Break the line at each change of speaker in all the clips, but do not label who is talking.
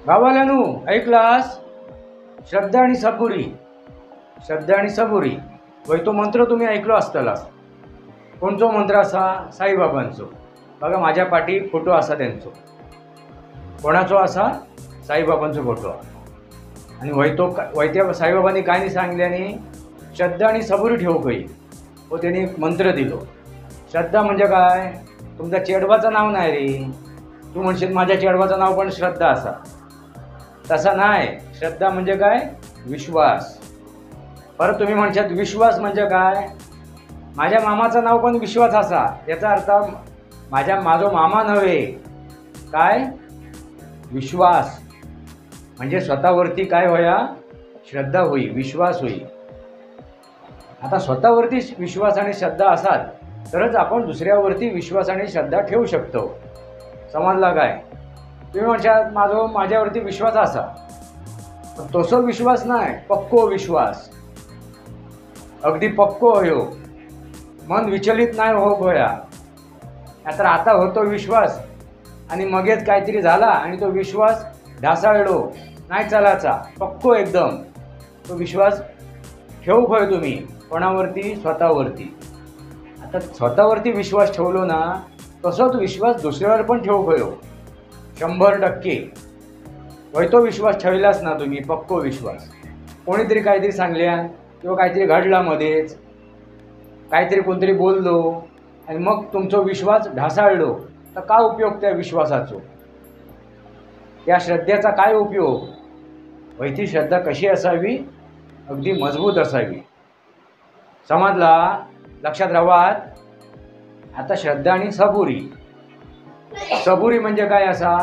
गावाल्यानू ऐकलास? श्रद्धा आणि सबुरी, श्रद्धा आणि सबुरी वय तो मंत्र तुम्ही ऐकलो असतलास. कोणचो मंत्र असा? साईबाबांचो. बघा माझ्या पाठी फोटो असा त्यांचो. कोणाचो असा? साईबाबांचो फोटो. आणि वय त्या साईबाबांनी काय नाही सांगल्याने श्रद्धा आणि सबुरी ठेवू काही व त्यांनी मंत्र दिलो. श्रद्धा म्हणजे काय? तुमच्या चेडवाचं नाव नाही रे. तू म्हणशील माझ्या चेडवाचं नाव पण श्रद्धा असा. तसा नाही. श्रद्धा म्हणजे काय? विश्वास. परत तुम्ही म्हणशात विश्वास म्हणजे काय? माझ्या मामाचं नाव पण विश्वास असा. याचा अर्थ माझो मामा नव्हे, काय? विश्वास. म्हणजे स्वतःवरती काय होया? श्रद्धा होई, विश्वास होई. आता स्वतःवरती विश्वास आणि श्रद्धा असाल तरच आपण दुसऱ्यावरती विश्वास आणि श्रद्धा ठेवू शकतो. समजला काय? तुम्ही म्हणशात माझ्यावरती विश्वास असा, पण तसो विश्वास नाही, पक्को विश्वास. अगदी पक्को होयो, मन विचलित नाही हो गोया. तर आता होतो विश्वास आणि मगेच काहीतरी झाला आणि तो विश्वास ढासाळलो, नाही चालायचा. पक्को एकदम तो विश्वास ठेवू होय तुम्ही. कोणावरती? स्वतःवरती. आता स्वतःवरती विश्वास ठेवलो ना, तसोच विश्वास दुसऱ्यावर पण ठेवू होयो 100%. वय तो विश्वास ठेवलाच ना तुम्ही, पक्को विश्वास. कोणीतरी काहीतरी सांगल्या किंवा काहीतरी घडला मध्येच, काहीतरी कोणतरी बोललो आणि मग तुमचा विश्वास ढासाळलो, तर काय उपयोग त्या विश्वासाचो? त्या श्रद्धेचा काय उपयोग? वय ती श्रद्धा कशी असावी? अगदी मजबूत असावी. समजला? लक्षात राहात. आता श्रद्धा आणि सबुरी. सबुरी म्हणजे काय असा?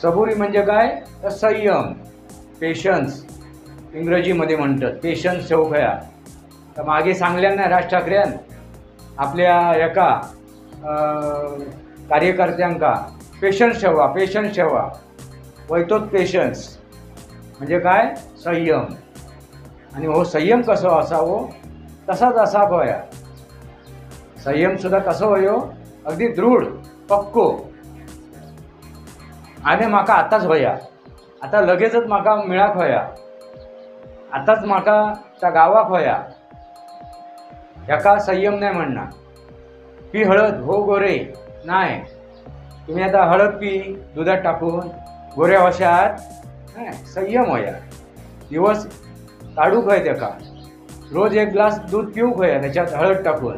सबुरी म्हणजे काय? तर संयम, पेशन्स इंग्रजीमध्ये म्हणतात. पेशन्स ठेवूया. तर मागे सांगल्या ना राज ठाकरेन आपल्या एका कार्यकर्त्यांका, पेशन्स ठेवा, पेशन्स ठेवा. वैतोच पेशन्स म्हणजे काय? संयम. आणि हो संयम कसो असावो? तसाच असा गोया. संयम सुद्धा कसं होयो? अगदी दृढ, पक्को. आणि माका आताच होया, आता लगेचच माका मिळाक होया, आताच माका त्या गावाक होया. याका संयम नाही म्हणणार. पी हळद हो गोरे नाही. तुम्ही आता हळद पी दुधात टाकून गोऱ्या वशात, संयम होया. दिवस काढूक होय त्याका. रोज एक ग्लास दूध पिऊक होया त्याच्यात हळद टाकून.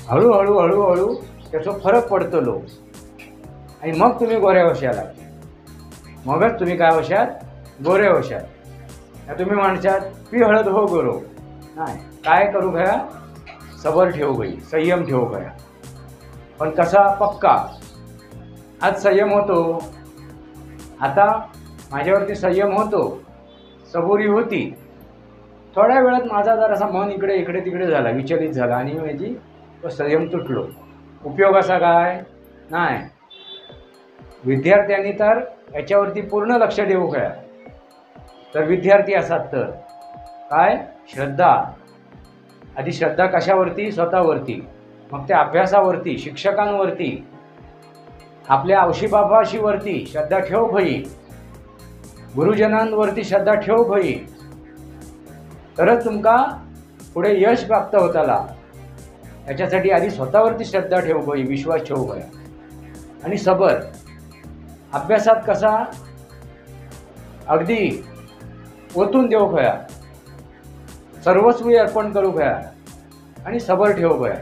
हळूहळू हळूहळू त्याचा फरक पडतलो आणि मग तुम्ही गोऱ्या वशाला. मगच तुम्ही काय वशात? गोऱ्या वशात. तुम्ही म्हणशात पी हळद हो गोरो नाही. काय करू घ्या? सबर ठेवू गई, संयम ठेवू गया. पण कसा? पक्का. आज संयम होतो. आता माझ्यावरती संयम होतो, सबुरी होती. थोड्या वेळात माझा जरासा मन इकडे इकडे तिकडे झाला, विचलित झाला आणि माझी तो संयम तुटलो. उपयोग असा काय? नाही. विद्यार्थ्यांनी तर याच्यावरती पूर्ण लक्ष देऊ घ्या. तर विद्यार्थी असतात तर काय? श्रद्धा. आधी श्रद्धा कशावरती? स्वतःवरती. मग त्या अभ्यासावरती, शिक्षकांवरती, आपल्या औशीबाबाशीवरती श्रद्धा ठेव भई, गुरुजनांवरती श्रद्धा ठेव भई. तरच तुमका पुढे यश प्राप्त होताला. याच्यासाठी आधी स्वतःवरती श्रद्धा ठेव भई, विश्वास ठेव भया. आणि सबर. अभ्यासात कसा? अगदी ओतून देऊ भया, सर्वस्वी अर्पण करू भया आणि सबर ठेव भया.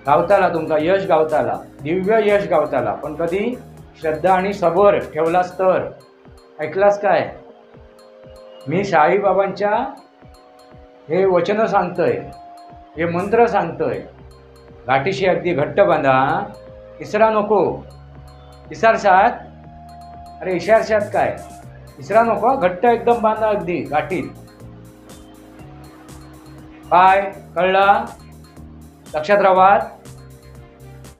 गावताला तुमका यश गावताला, दिव्य यश गावताला. पण कधी? श्रद्धा आणि सबर ठेवलास तर. ऐकलास काय? मी साईबाबांच्या हे वचन सांगतोय, हे मंत्र सांगतोय. गाठीशी अगदी घट्ट बांधा, इसरा नको. इसारशात? अरे इशारशात काय? इसरा नको, घट्ट एकदम बांधा अगदी गाठीत. काय? कळला? लक्षात राहात.